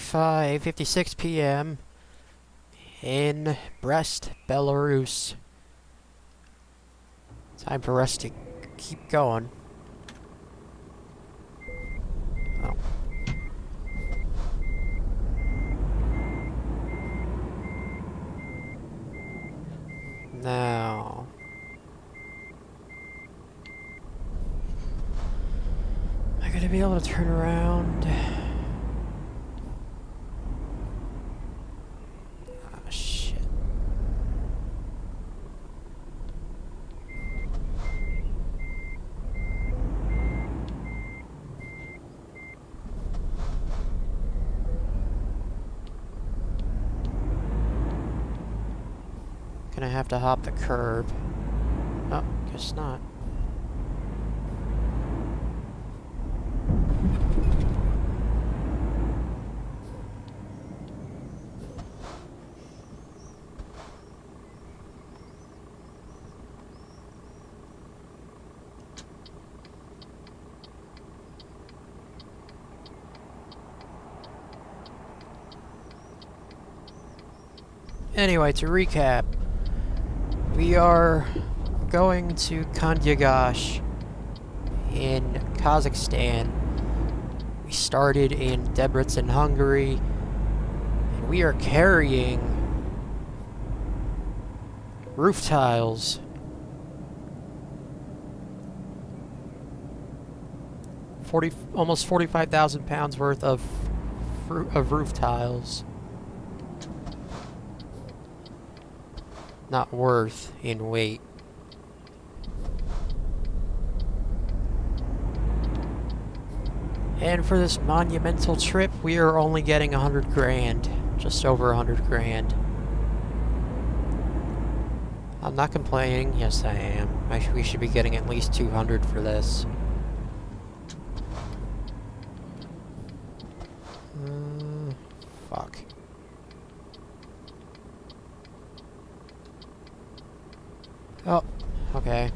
6:56 p.m. in Brest, Belarus. Time for us to keep going. Oh. Now, am I gonna be able to turn around? Ah, shit. Gonna have to hop the curb. Oh, guess not. Anyway, to recap, we are going to Kandyagash in Kazakhstan. We started in Debrecen, Hungary, and we are carrying roof tiles. Almost 45,000 pounds worth of roof tiles. Not worth in weight. And for this monumental trip, we are only getting 100 grand. Just over 100 grand. I'm not complaining. Yes, I am. We should be getting at least 200 for this. Fuck. Oh, okay.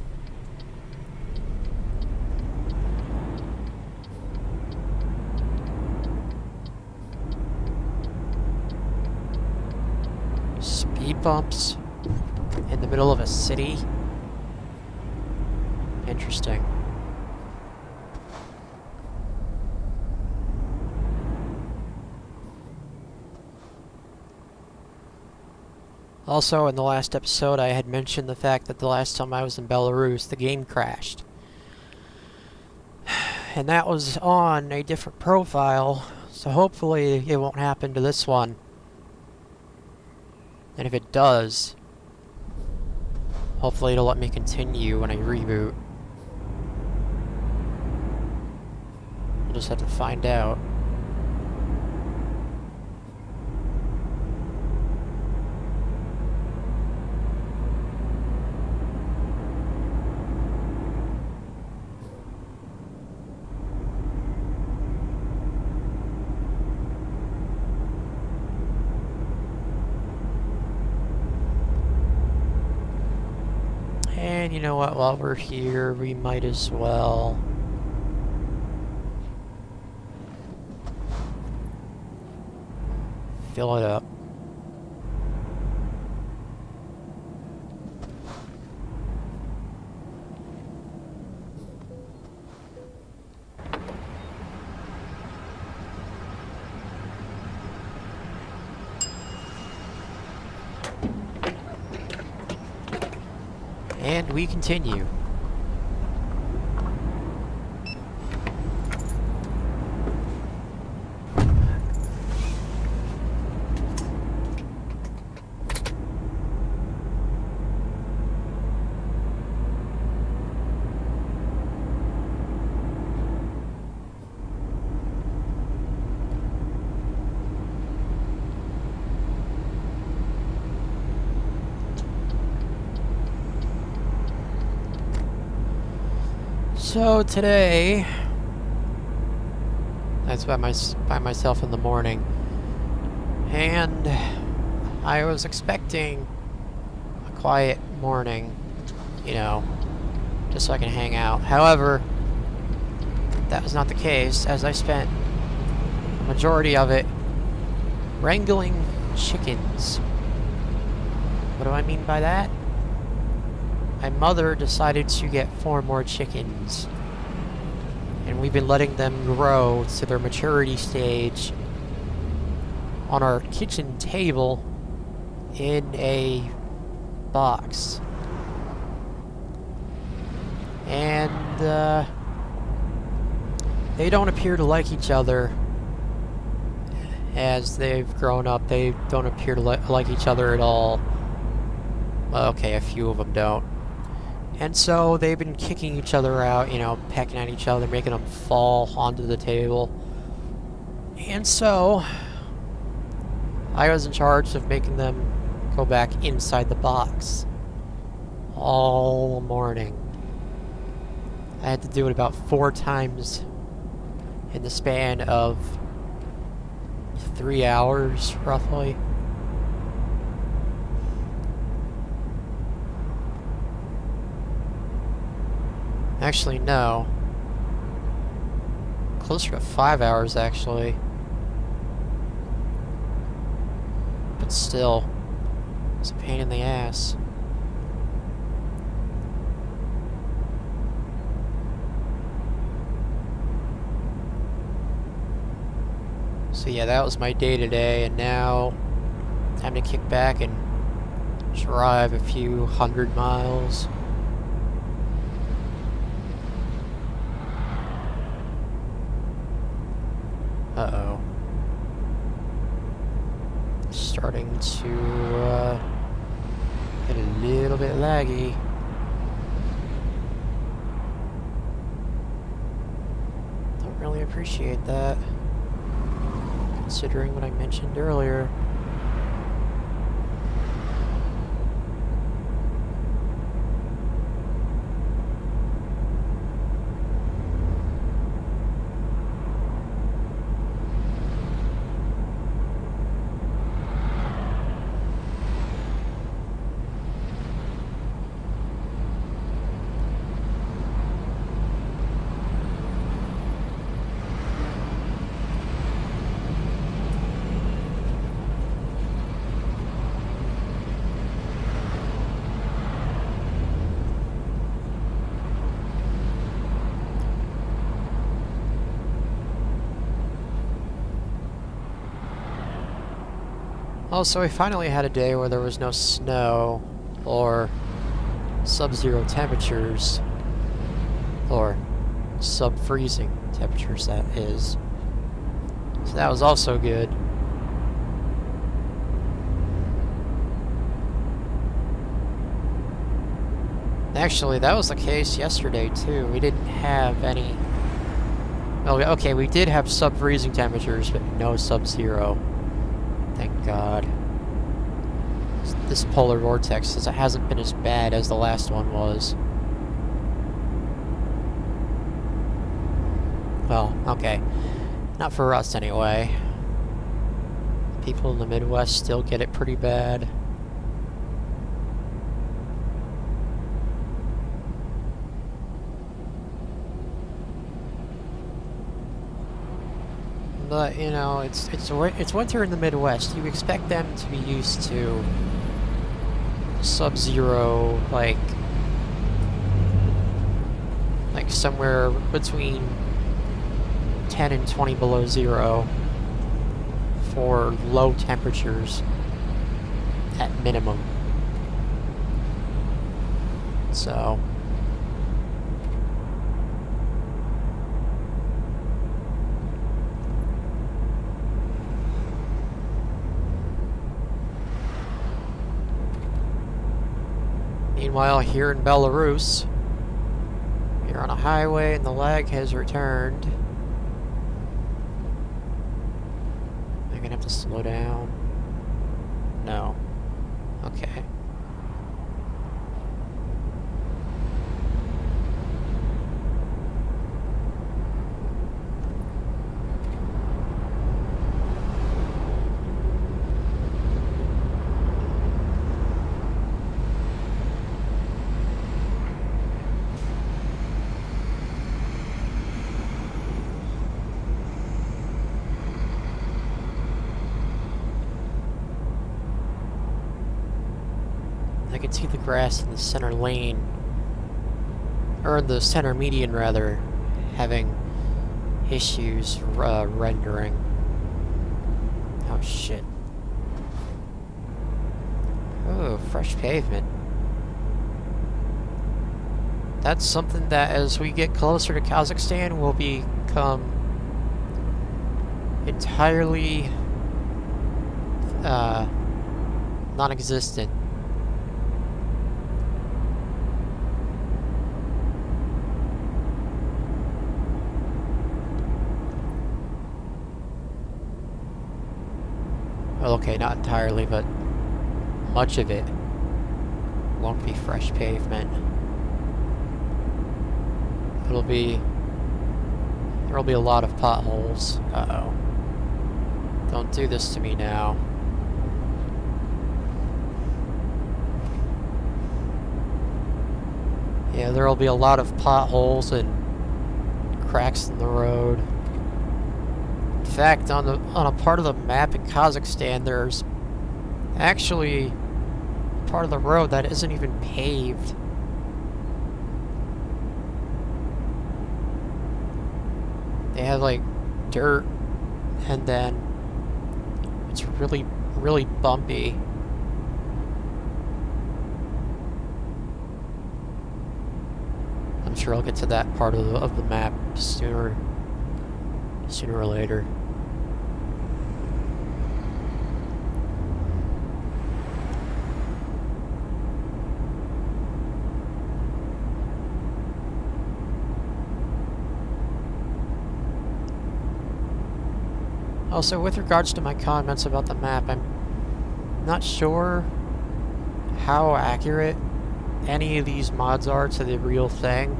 Speed bumps in the middle of a city? Interesting. Also, in the last episode, I had mentioned the fact that the last time I was in Belarus, the game crashed. And that was on a different profile, so hopefully it won't happen to this one. And if it does, hopefully it'll let me continue when I reboot. We'll just have to find out. And you know what, while we're here, we might as well fill it up. And we continue. So today, that's by myself in the morning, and I was expecting a quiet morning, you know, just so I can hang out. However, that was not the case, as I spent the majority of it wrangling chickens. What do I mean by that? My mother decided to get 4 more chickens. And we've been letting them grow to their maturity stage on our kitchen table in a box. And they don't appear to like each other as they've grown up. They don't appear to like each other at all. Well, okay, a few of them don't. And so they've been kicking each other out, you know, pecking at each other, making them fall onto the table. And so I was in charge of making them go back inside the box all morning. I had to do it about 4 times in the span of 3 hours, roughly. Actually, no. Closer to 5 hours, actually. But still, it's a pain in the ass. So yeah, that was my day today, and now time to kick back and drive a few 100 miles. Uh-oh. Starting to get a little bit laggy. Don't really appreciate that, considering what I mentioned earlier. Oh, so we finally had a day where there was no snow or sub-zero temperatures, or sub-freezing temperatures, that is. So that was also good. Actually, that was the case yesterday too. We didn't have any... Well, okay, we did have sub-freezing temperatures, but no sub-zero. Thank God. This polar vortex hasn't been as bad as the last one was. Well, okay. Not for us, anyway. People in the Midwest still get it pretty bad. But, you know, it's winter in the Midwest. You expect them to be used to sub-zero, like somewhere between 10 and 20 below zero for low temperatures at minimum. So... Meanwhile, here in Belarus, you're on a highway and the lag has returned. Am I gonna have to slow down? No. Okay. I can see the grass in the center lane, or the center median rather, having issues rendering. Oh shit. Oh, fresh pavement. That's something that as we get closer to Kazakhstan will become entirely non-existent. Well, okay, not entirely, but much of it won't be fresh pavement. There'll be a lot of potholes. Uh-oh. Don't do this to me now. Yeah, there'll be a lot of potholes and cracks in the road. In fact, on a part of the map in Kazakhstan, there's actually part of the road that isn't even paved. They have like dirt, and then it's really, really bumpy. I'm sure I'll get to that part of the map sooner or later. Also, with regards to my comments about the map, I'm not sure how accurate any of these mods are to the real thing,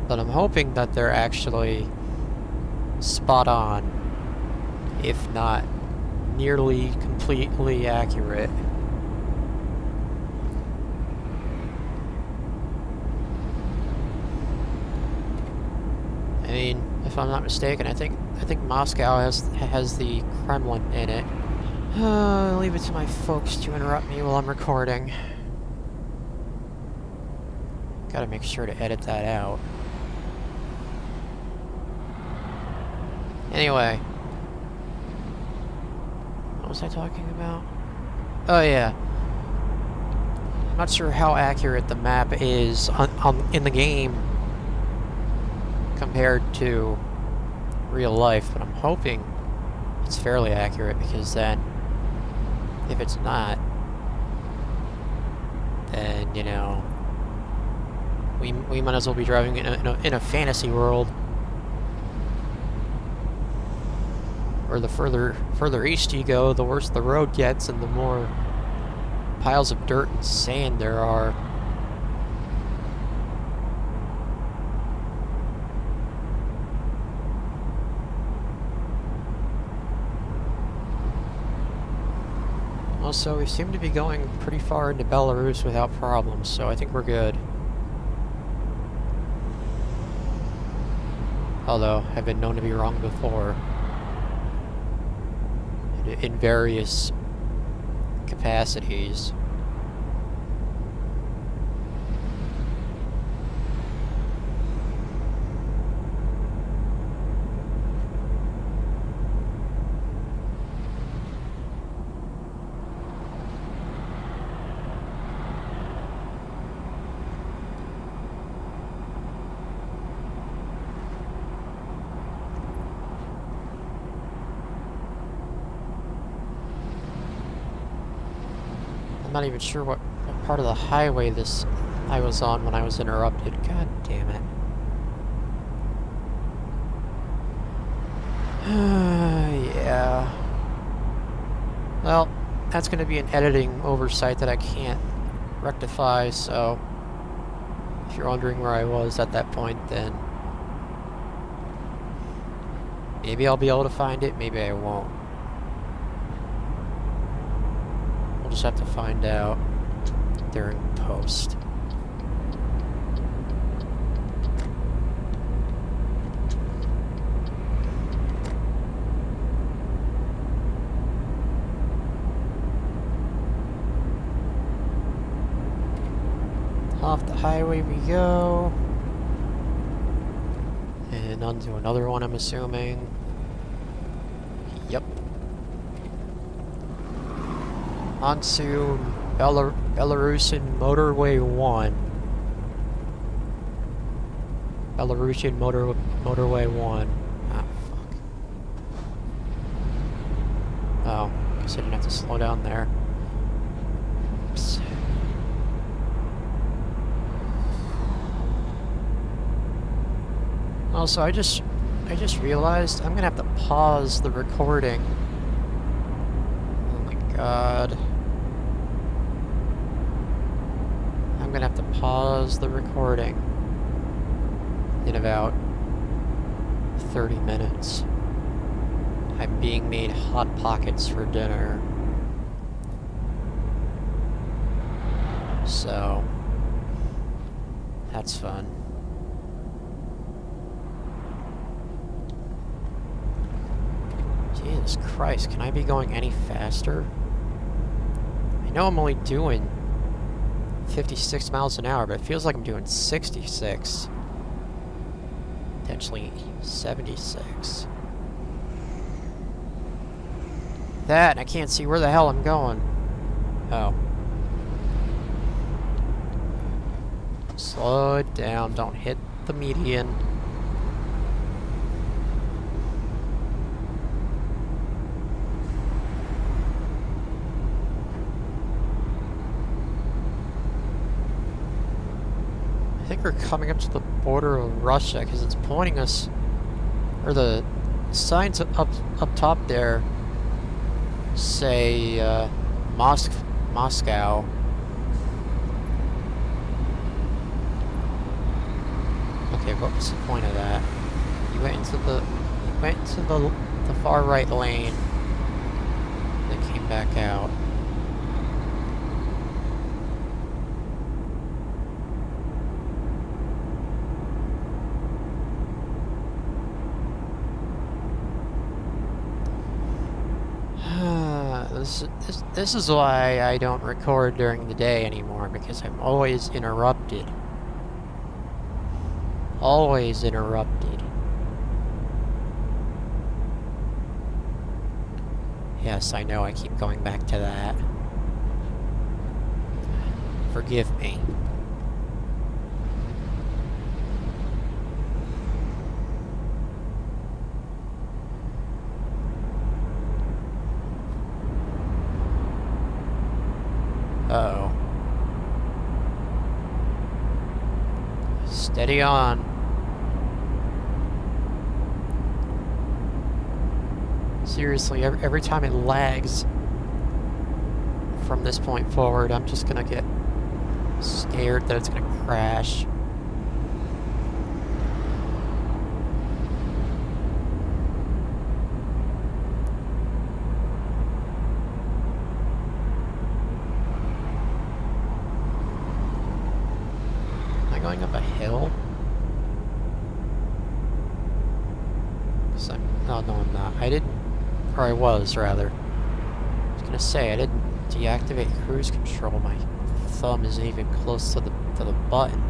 but I'm hoping that they're actually spot on, if not nearly completely accurate. I mean, if I'm not mistaken, I think Moscow has the Kremlin in it. Leave it to my folks to interrupt me while I'm recording. Gotta make sure to edit that out. Anyway. What was I talking about? Oh yeah. I'm not sure how accurate the map is in the game compared to real life, but I'm hoping it's fairly accurate, because then if it's not, then, you know, we might as well be driving in a fantasy world, where the further east you go, the worse the road gets and the more piles of dirt and sand there are. Also, we seem to be going pretty far into Belarus without problems, so I think we're good. Although, I've been known to be wrong before. In various capacities. I'm not even sure what part of the highway I was on when I was interrupted. God damn it. Yeah. Well, that's going to be an editing oversight that I can't rectify, so if you're wondering where I was at that point, then maybe I'll be able to find it, maybe I won't. We'll just have to find out during post. off the highway we go. And onto another one, I'm assuming. Yep. Onto Belarusian Motorway 1. Belarusian Motorway 1. Ah, fuck. Oh, guess I didn't have to slow down there. Oops. Also, I just realized I'm gonna have to pause the recording. Oh my god. I'm gonna have to pause the recording in about 30 minutes. I'm being made Hot Pockets for dinner. So, that's fun. Jesus Christ, can I be going any faster? I know I'm only doing 56 miles an hour, but it feels like I'm doing 66. Potentially 76. That, and I can't see where the hell I'm going. Oh. Slow it down, don't hit the median. I think we're coming up to the border of Russia because it's pointing us, or the signs up top there say Moscow. Okay, what was the point of that? You went into the far right lane, then came back out. This is why I don't record during the day anymore, because I'm always interrupted. Always interrupted. Yes, I know I keep going back to that. Forgive me. Uh-oh. Steady on. Seriously, every time it lags from this point forward, I'm just gonna get scared that it's gonna crash. Going up a hill? Oh, no, I'm not. I didn't... Or I was, rather. I was gonna say, I didn't deactivate cruise control. My thumb isn't even close to the button.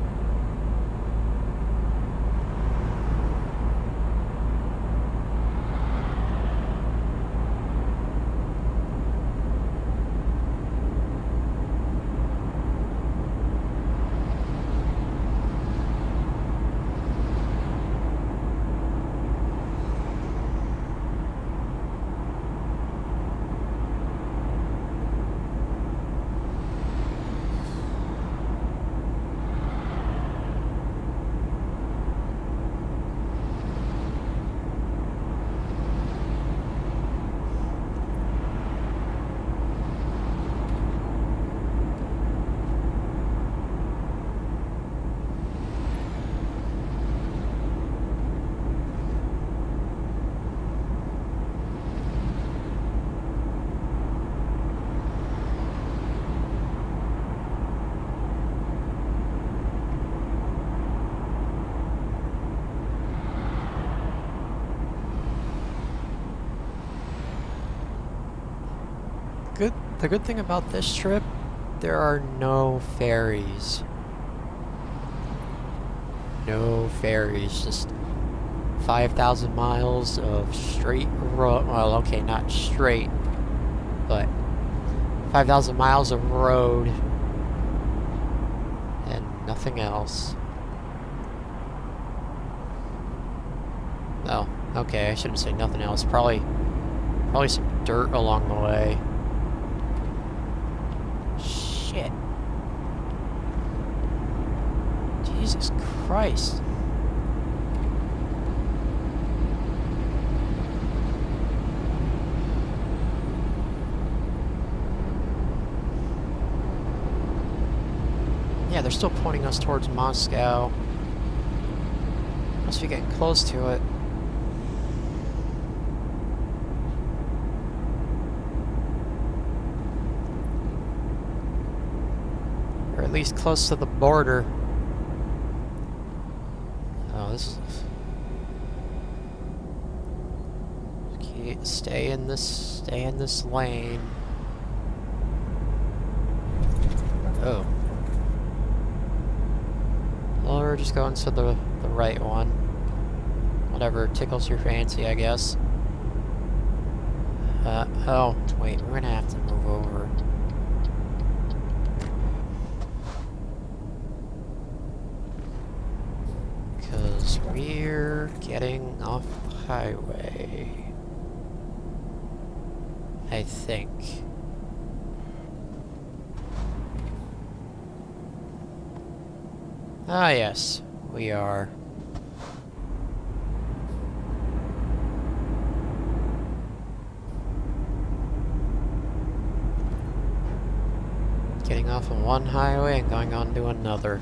The good thing about this trip, there are no ferries. No ferries, just 5,000 miles of straight road. Well, okay, not straight, but 5,000 miles of road and nothing else. Oh, okay, I shouldn't say nothing else. Probably some dirt along the way. Shit. Jesus Christ. Yeah, they're still pointing us towards Moscow. Must be getting close to it. Or at least close to the border. Oh, this is... Okay, stay in this lane. Oh. Well, we're just going to the right one. Whatever tickles your fancy, I guess. Oh, wait, we're gonna have to move over. Because we're getting off the highway. I think. Ah, yes, we are. Getting off of one highway and going on to another.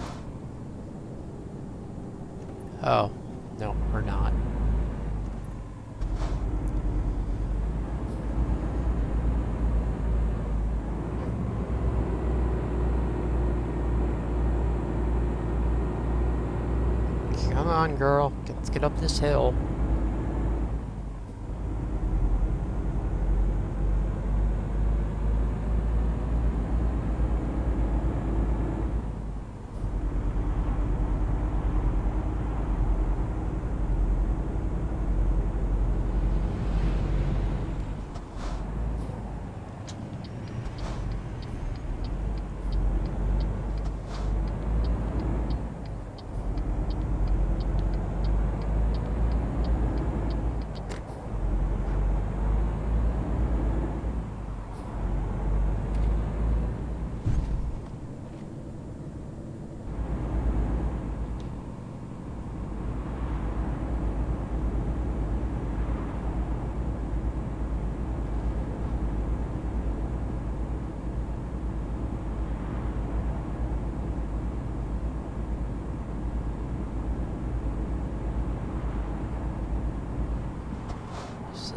Oh, no, we're not. Come on, girl. Let's get up this hill.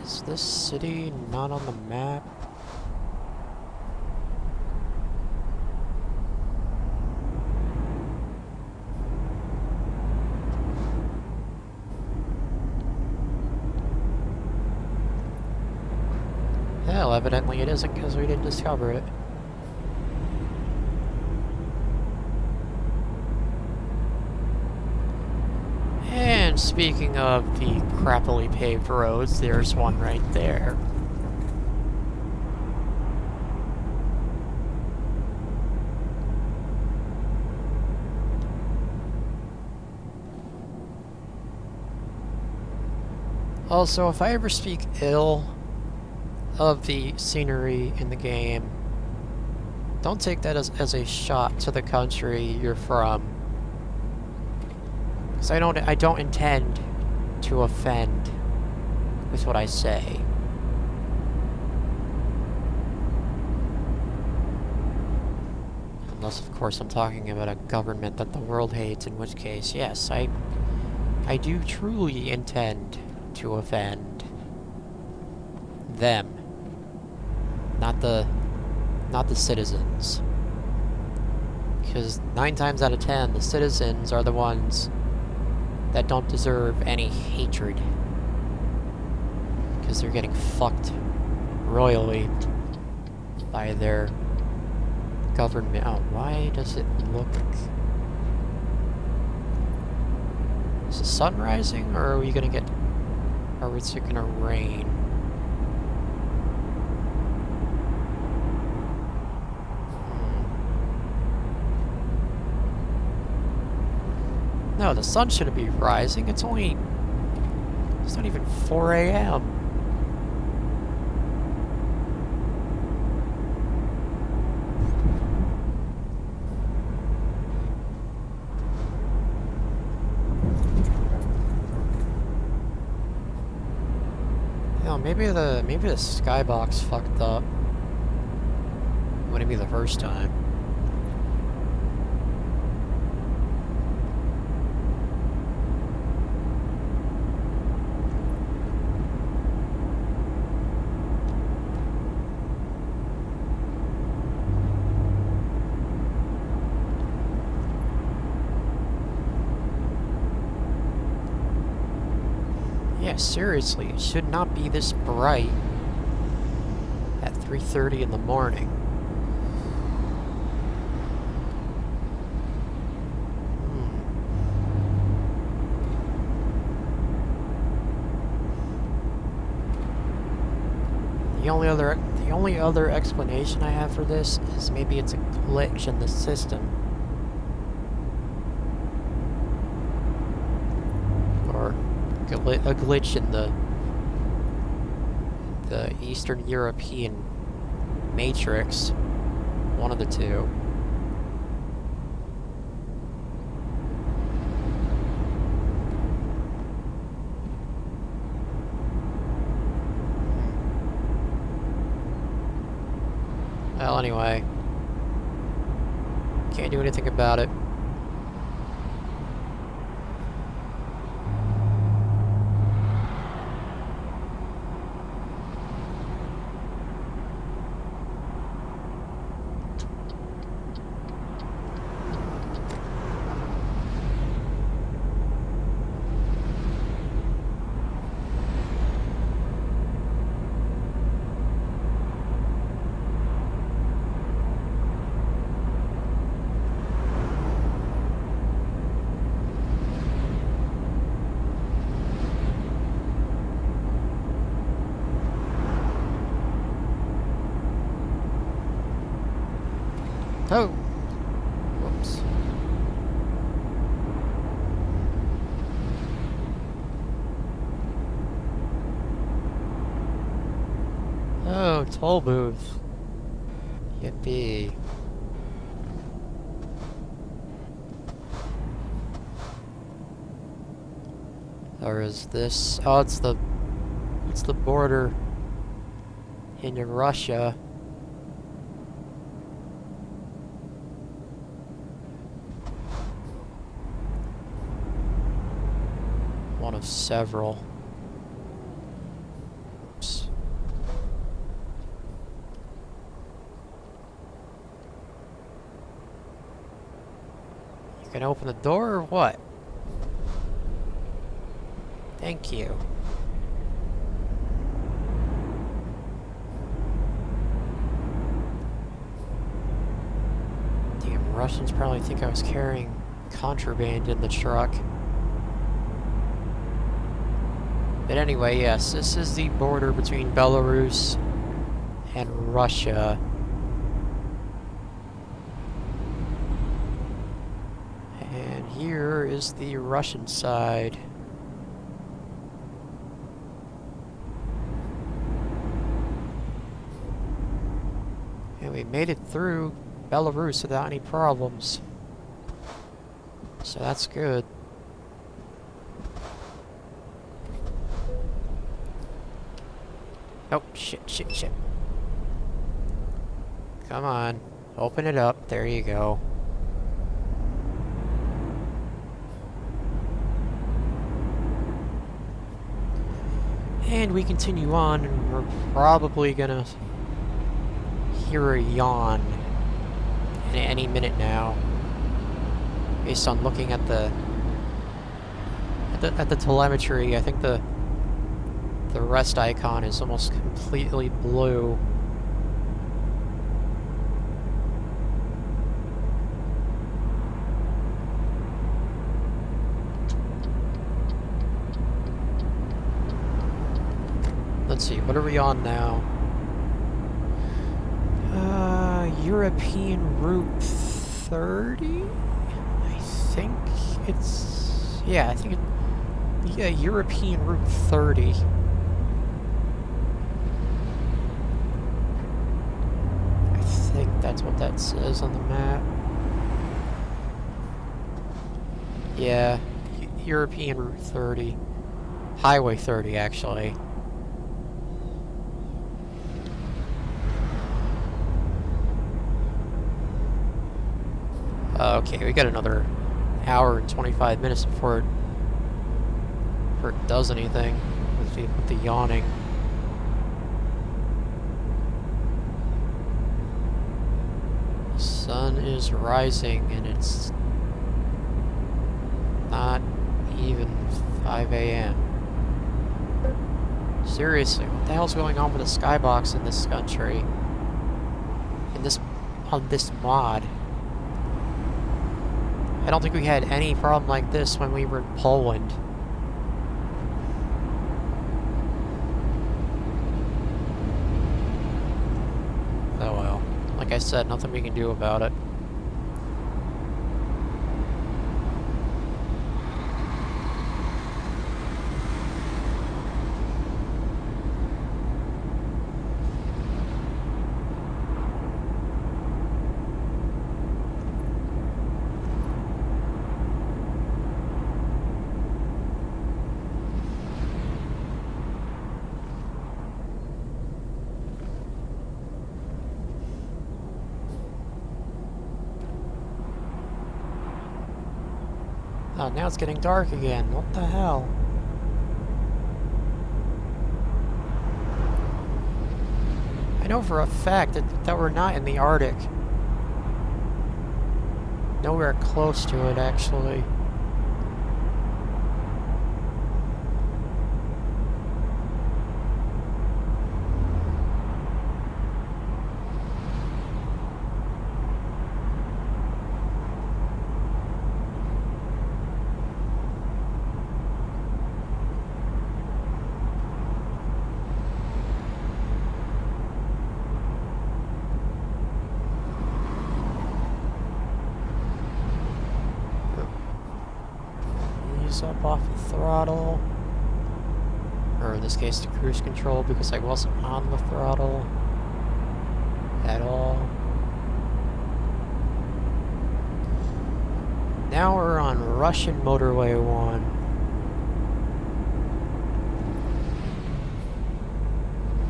Is this city not on the map? Hell, evidently it isn't because we didn't discover it. And speaking of the crappily paved roads, there's one right there. Also, if I ever speak ill of the scenery in the game, don't take that as a shot to the country you're from. Because I don't intend to offend with what I say. Unless, of course, I'm talking about a government that the world hates, in which case, yes, I do truly intend to offend them. Not the citizens. Because 9 times out of 10, the citizens are the ones that don't deserve any hatred. Because they're getting fucked royally by their government. Oh, why does it look... Is the sun rising, or are we gonna get... or is it gonna rain? No, the sun shouldn't be rising. It's only... it's not even 4 a.m. Hell, maybe the skybox fucked up. Wouldn't be the first time. Yeah, seriously, it should not be this bright at 3:30 in the morning. The only other explanation I have for this is maybe it's a glitch in the system. Or a glitch in the Eastern European matrix. One of the two. Well, anyway. Can't do anything about it. Oh! Whoops. Oh, toll booth. Yippee. Or is this... oh, it's the border in Russia. One of several. Oops. You can open the door or what? Thank you. Damn, Russians probably think I was carrying contraband in the truck. But anyway, yes, this is the border between Belarus and Russia. And here is the Russian side. And we made it through Belarus without any problems. So that's good. Oh, shit. Come on. Open it up. There you go. And we continue on, and we're probably gonna hear a yawn in any minute now. Based on looking at the telemetry, I think the rest icon is almost completely blue. what are we on now? European Route 30? I think it's... Yeah, I think it... Yeah, European Route 30. I think that's what that says on the map. Yeah, European Route 30. Highway 30, actually. Okay, we got another hour and 25 minutes before it does anything with the yawning. The sun is rising and it's not even 5 a.m. Seriously, what the hell's going on with the skybox in this country? On this mod? I don't think we had any problem like this when we were in Poland. Oh well. Like I said, nothing we can do about it. Oh, now it's getting dark again. What the hell? I know for a fact that we're not in the Arctic. Nowhere close to it, actually. Up off the throttle, or in this case the cruise control, because I wasn't on the throttle at all. Now we're on Russian Motorway 1.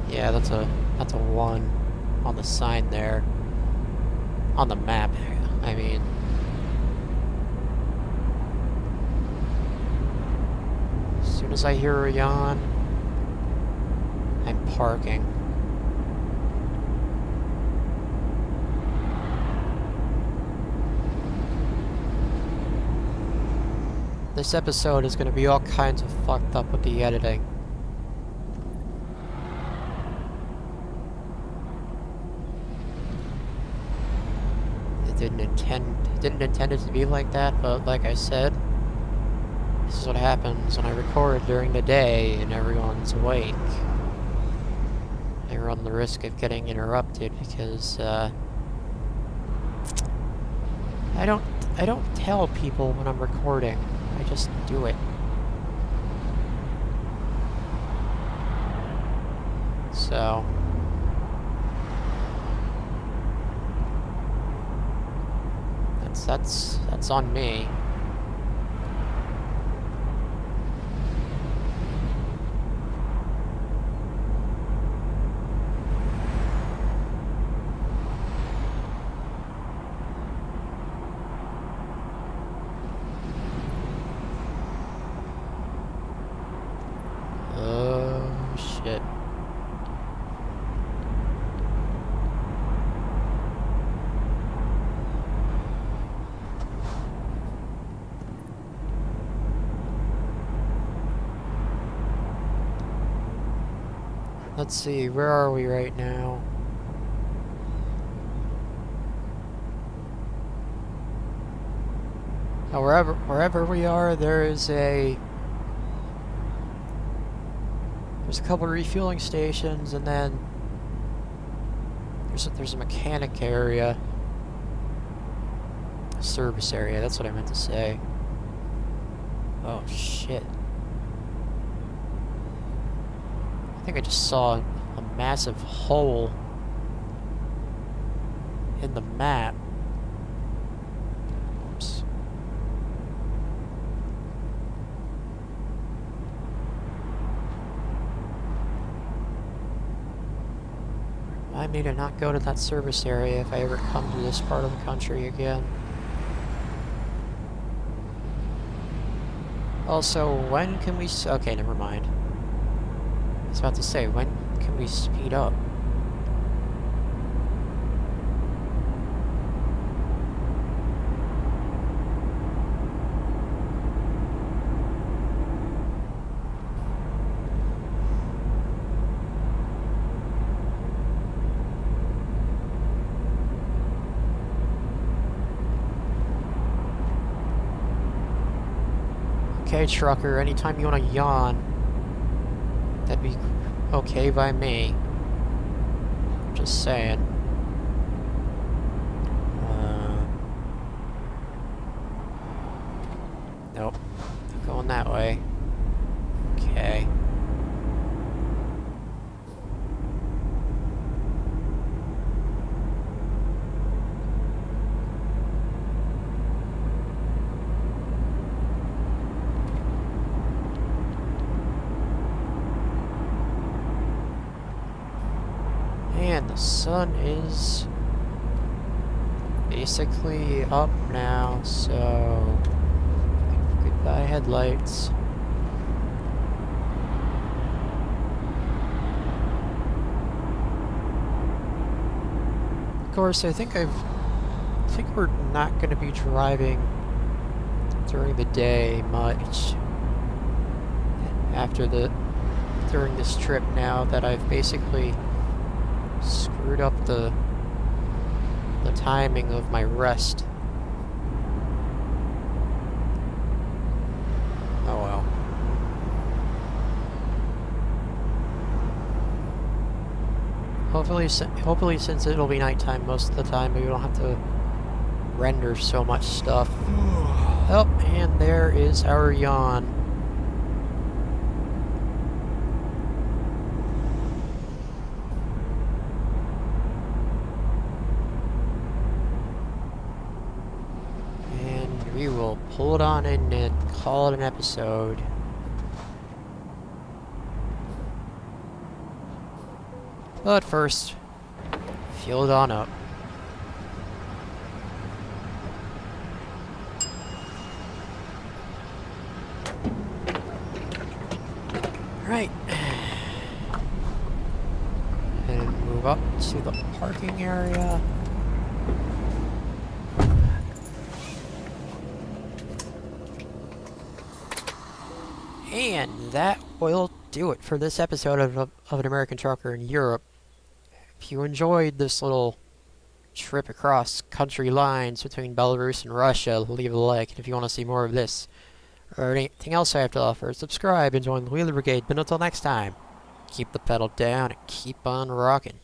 Yeah, that's a 1 on the sign there. On the map, I mean. As soon as I hear a yawn, I'm parking. This episode is going to be all kinds of fucked up with the editing. It didn't intend it to be like that, but like I said, this is what happens when I record during the day and everyone's awake. I run the risk of getting interrupted because I don't tell people when I'm recording. I just do it. So that's on me. Shit. Let's see, where are we right now? Now, wherever we are, there's There's a couple refueling stations, and then there's a mechanic area. A service area, that's what I meant to say. Oh shit. I think I just saw a massive hole in the map. Oops. Remind me to not go to that service area if I ever come to this part of the country again. Also, when can we... Okay, never mind. I was about to say, when can we speed up? Okay, trucker, anytime you want to yawn, that'd be okay by me. Just saying. Nope. Not going that way. Okay. And the sun is basically up now, so goodbye headlights. Of course, I think we're not going to be driving during the day much during this trip now that I've basically screwed up the timing of my rest. Oh well. Hopefully since it'll be nighttime most of the time, we don't have to render so much stuff. Oh, and there is our yawn. We will pull it on in and call it an episode. But first, fuel it on up. Right. And move up to the parking area. And that will do it for this episode of An American Trucker in Europe. If you enjoyed this little trip across country lines between Belarus and Russia, leave a like. And if you want to see more of this or anything else I have to offer, subscribe and join the Wheeler Brigade. But until next time, keep the pedal down and keep on rocking.